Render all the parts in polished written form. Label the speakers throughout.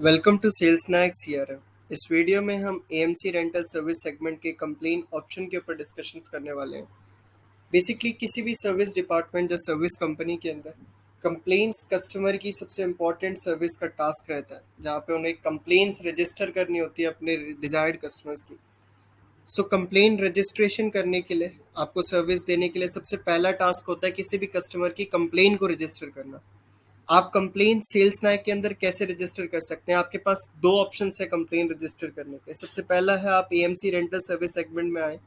Speaker 1: Welcome to Sales Snacks CRM. इस video में हम एएमसी रेंटल सर्विस सेगमेंट के कंप्लेन ऑप्शन के ऊपर डिस्कशंस करने वाले हैं। बेसिकली किसी भी सर्विस डिपार्टमेंट या सर्विस कंपनी के अंदर कंप्लेंट्स कस्टमर की सबसे इम्पोर्टेंट सर्विस का टास्क रहता है, जहाँ पे उन्हें कंप्लेंट्स रजिस्टर करनी होती है अपने डिजायर्ड कस्टमर्स की। सो कंप्लेन रजिस्ट्रेशन करने के लिए, आपको सर्विस देने के लिए सबसे पहला टास्क होता है किसी भी कस्टमर की कंप्लेन को रजिस्टर करना। आप कंप्लेन सेल्स नाइक के अंदर कैसे रजिस्टर कर सकते हैं? आपके पास दो ऑप्शन है कंप्लेन रजिस्टर करने के। सबसे पहला है आप एएमसी रेंटल सर्विस सेगमेंट में आए,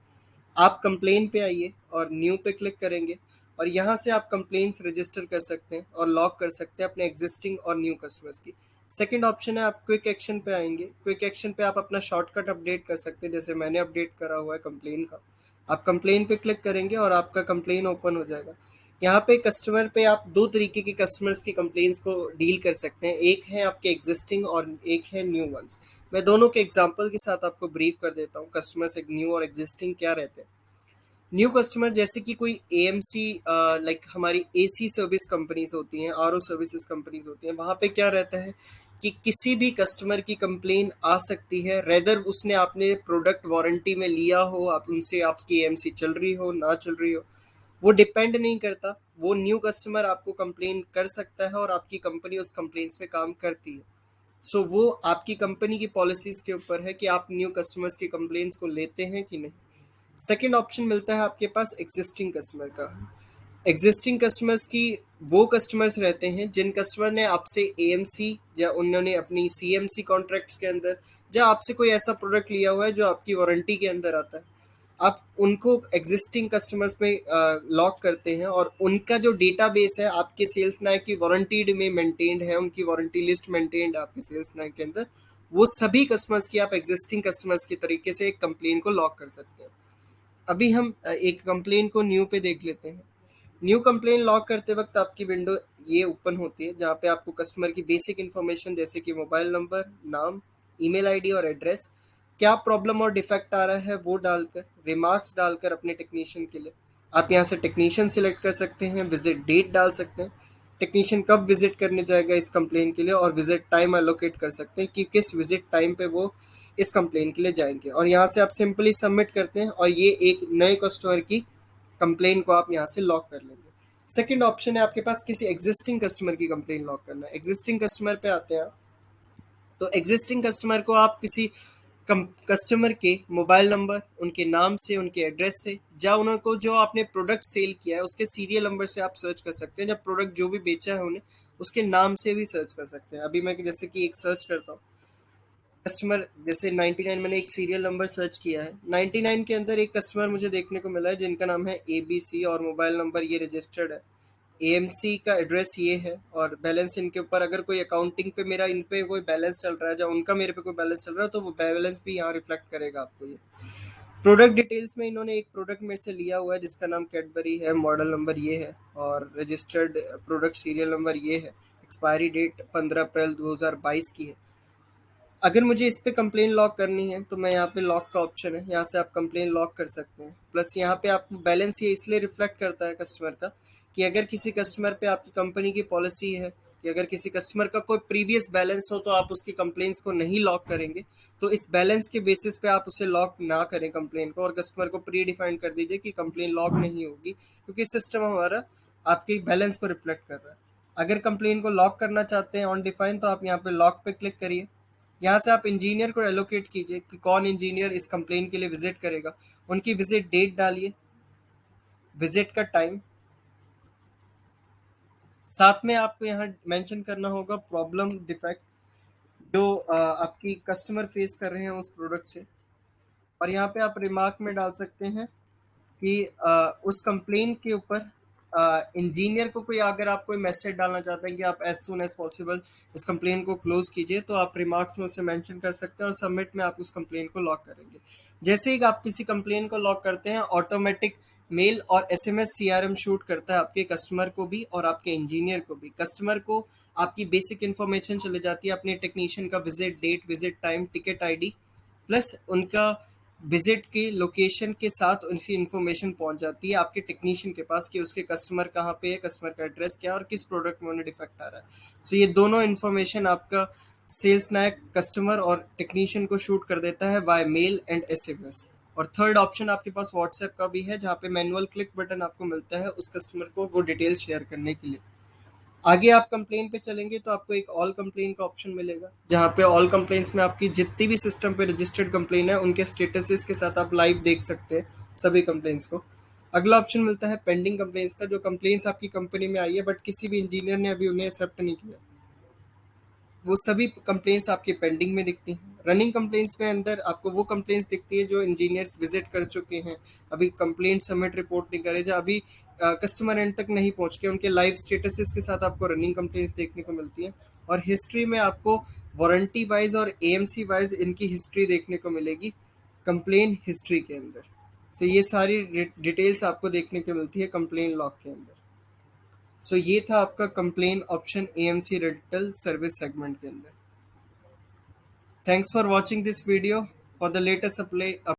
Speaker 1: आप कंप्लेन पे आइए और न्यू पे क्लिक करेंगे और यहाँ से आप कंप्लेन्स रजिस्टर कर सकते हैं और लॉक कर सकते हैं अपने एग्जिस्टिंग और न्यू कस्टमर्स की। सेकंड ऑप्शन है आप क्विक एक्शन पे आएंगे। क्विक एक्शन पे आप अपना शॉर्टकट अपडेट कर सकते हैं, जैसे मैंने अपडेट करा हुआ है कंप्लेन का। आप कंप्लेन पे क्लिक करेंगे और आपका कंप्लेन ओपन हो जाएगा। यहाँ पे कस्टमर पे आप दो तरीके के कस्टमर्स की कंप्लेंट्स को डील कर सकते हैं, एक है आपके एग्जिस्टिंग और एक है न्यू वंस। मैं दोनों के एग्जांपल के साथ आपको ब्रीफ कर देता हूँ कस्टमर्स एक न्यू और एग्जिस्टिंग क्या रहते हैं। न्यू कस्टमर जैसे कि कोई एएमसी, लाइक हमारी एसी सर्विस कंपनीज होती हैं, आरओ सर्विसेज कंपनीज होती हैं, वहाँ पे क्या रहता है कि किसी भी कस्टमर की कंप्लेन आ सकती है, रेदर उसने आपने प्रोडक्ट वारंटी में लिया हो, आप उनसे आपकी एएमसी चल रही हो ना चल रही हो, वो डिपेंड नहीं करता। वो न्यू कस्टमर आपको कंप्लेन कर सकता है और आपकी कंपनी उस कंप्लेंट्स पे काम करती है। सो वो आपकी कंपनी की पॉलिसीज के ऊपर है कि आप न्यू कस्टमर्स की कंप्लेंट्स को लेते हैं कि नहीं। सेकेंड ऑप्शन मिलता है आपके पास एग्जिस्टिंग कस्टमर का। एग्जिस्टिंग कस्टमर्स की वो कस्टमर्स रहते हैं जिन कस्टमर ने आपसे एएमसी या उन्होंने अपनी सीएमसी कॉन्ट्रैक्ट्स के अंदर या आपसे कोई ऐसा प्रोडक्ट लिया हुआ है जो आपकी वारंटी के अंदर आता है। आप उनको एग्जिस्टिंग कस्टमर्स में लॉक करते हैं और उनका जो डेटाबेस है आपके सेल्स नाइक की वारंटीड में मेंटेन्ड है, उनकी वारंटी लिस्ट मेंटेन्ड है आपके सेल्स नाइक के अंदर। वो सभी कस्टमर्स की आप एग्जिस्टिंग कस्टमर्स के तरीके से एक कंप्लेन को लॉक कर सकते हैं। अभी हम एक कंप्लेन को न्यू पे देख लेते हैं। न्यू कंप्लेन लॉक करते वक्त आपकी विंडो ये ओपन होती है, जहाँ पे आपको कस्टमर की बेसिक इन्फॉर्मेशन जैसे कि मोबाइल नंबर, नाम, ईमेल आईडी और एड्रेस, क्या प्रॉब्लम और डिफेक्ट आ रहा है वो डालकर, रिमार्क्स डालकर अपने टेक्नीशियन के लिए आप यहाँ से टेक्नीशियन सिलेक्ट कर सकते हैं, विजिट डेट डाल सकते हैं, टेक्नीशियन कब विजिट करने जाएगा इस कंप्लेन के लिए, और विजिट टाइम एलोकेट कर सकते हैं कि किस विजिट टाइम पे वो इस कंप्लेन के लिए जाएंगे। और यहाँ से आप सिंपली सबमिट करते हैं और ये एक नए कस्टमर की कंप्लेन को आप यहाँ से लॉक कर लेंगे। सेकंड ऑप्शन है आपके पास किसी एग्जिस्टिंग कस्टमर की कंप्लेन लॉक करना है। एग्जिस्टिंग कस्टमर पे आते हैं आप, तो एग्जिस्टिंग कस्टमर को आप किसी कस्टमर के मोबाइल नंबर, उनके नाम से, उनके एड्रेस से, या उनको जो आपने प्रोडक्ट सेल किया है उसके सीरियल नंबर से आप सर्च कर सकते हैं। जब प्रोडक्ट जो भी बेचा है उन्हें उसके नाम से भी सर्च कर सकते हैं। अभी मैं जैसे कि एक सर्च करता हूँ कस्टमर, जैसे 99 मैंने एक सीरियल नंबर सर्च किया है, 99 के अंदर एक कस्टमर मुझे देखने को मिला है जिनका नाम है एबीसी और मोबाइल नंबर ये रजिस्टर्ड है, एएमसी का एड्रेस ये है, और बैलेंस इनके ऊपर अगर कोई अकाउंटिंग पे मेरा इन पे कोई बैलेंस चल रहा है या उनका मेरे पे कोई बैलेंस चल रहा है तो वो बैलेंस भी यहाँ रिफ्लेक्ट करेगा आपको। ये प्रोडक्ट डिटेल्स में इन्होंने एक प्रोडक्ट मेरे से लिया हुआ है जिसका नाम कैडबरी है, मॉडल नंबर ये है और रजिस्टर्ड प्रोडक्ट सीरियल नंबर ये है, एक्सपायरी डेट 15 अप्रैल 2022 की है। अगर मुझे इस पे कंप्लेन लॉक करनी है तो मैं यहाँ पे लॉक का ऑप्शन है, यहाँ से आप कंप्लेन लॉक कर सकते हैं। प्लस यहाँ पे आप बैलेंस ये इसलिए रिफ्लेक्ट करता है कस्टमर का कि अगर किसी कस्टमर पे आपकी कंपनी की पॉलिसी है कि अगर किसी कस्टमर का कोई प्रीवियस बैलेंस हो तो आप उसकी कंप्लेंट्स को नहीं लॉक करेंगे, तो इस बैलेंस के बेसिस पे आप उसे लॉक ना करें कंप्लेन को, और कस्टमर को प्री डिफाइन कर दीजिए कि कंप्लेन लॉक नहीं होगी, क्योंकि सिस्टम हमारा आपके बैलेंस को रिफ्लेक्ट कर रहा है। अगर कंप्लेन को लॉक करना चाहते हैं ऑन डिफाइन, तो आप यहाँ पे लॉक पे क्लिक करिए। यहाँ से आप इंजीनियर को एलोकेट कीजिए कि कौन इंजीनियर इस कंप्लेन के लिए विजिट करेगा, उनकी विजिट डेट डालिए, विजिट का टाइम, साथ में आपको यहाँ मेंशन करना होगा प्रॉब्लम डिफेक्ट जो आपकी कस्टमर फेस कर रहे हैं उस प्रोडक्ट से। और यहाँ पे आप रिमार्क में डाल सकते हैं कि उस कंप्लेन के ऊपर इंजीनियर को कोई, अगर आप कोई मैसेज डालना चाहते हैं कि आप एज सुन एज पॉसिबल इस कंप्लेन को क्लोज कीजिए, तो आप रिमार्क्स में उसे मेंशन कर सकते हैं और सबमिट में आप उस कंप्लेन को लॉक करेंगे। जैसे ही आप किसी कंप्लेन को लॉक करते हैं, ऑटोमेटिक मेल और एसएमएस सीआरएम शूट करता है आपके कस्टमर को भी और आपके इंजीनियर को भी। कस्टमर को आपकी बेसिक इन्फॉर्मेशन चले जाती है, अपने टेक्नीशियन का visit date, visit time, ticket ID, plus उनका विजिट के लोकेशन के साथ उनकी इन्फॉर्मेशन पहुंच जाती है आपके टेक्नीशियन के पास कि उसके कस्टमर कहाँ पे है, कस्टमर का एड्रेस क्या है और किस प्रोडक्ट में उन्हें डिफेक्ट आ रहा है। सो ये दोनों इन्फॉर्मेशन आपका सेल्स नायक कस्टमर और टेक्नीशियन को शूट कर देता है बाय मेल एंड एसएमएस। और थर्ड ऑप्शन आपके पास व्हाट्सएप का भी है, जहाँ पे मैनुअल क्लिक बटन आपको मिलता है उस कस्टमर को वो डिटेल्स शेयर करने के लिए। आगे आप कंप्लेन पे चलेंगे तो आपको एक ऑल कंप्लेन का ऑप्शन मिलेगा, जहाँ पे ऑल कंप्लेन्स में आपकी जितनी भी सिस्टम पे रजिस्टर्ड कंप्लेन है उनके स्टेटसेस के साथ आप लाइव देख सकते हैं सभी कंप्लेन्स को। अगला ऑप्शन मिलता है पेंडिंग कंप्लेन्स का, जो कंप्लेन्स आपकी कंपनी में आई है बट किसी भी इंजीनियर ने अभी उन्हें एक्सेप्ट नहीं किया, वो सभी कंप्लेंट्स आपकी पेंडिंग में दिखती हैं। रनिंग कंप्लेंट्स में अंदर आपको वो कंप्लेंट्स दिखती है जो इंजीनियर्स विजिट कर चुके हैं, अभी कंप्लेंट सबमिट रिपोर्ट नहीं करे, जो अभी कस्टमर एंड तक नहीं पहुंच के, उनके लाइव स्टेटसेस के साथ आपको रनिंग कंप्लेंट्स देखने को मिलती हैं। और हिस्ट्री में आपको वारंटी वाइज और एएमसी वाइज इनकी हिस्ट्री देखने को मिलेगी कंप्लेन हिस्ट्री के अंदर। सो ये सारी डिटेल्स आपको देखने को मिलती है कंप्लेन लॉग के अंदर। सो ये था आपका complain option AMC rental service segment के अंदर। Thanks for watching this video. For the latest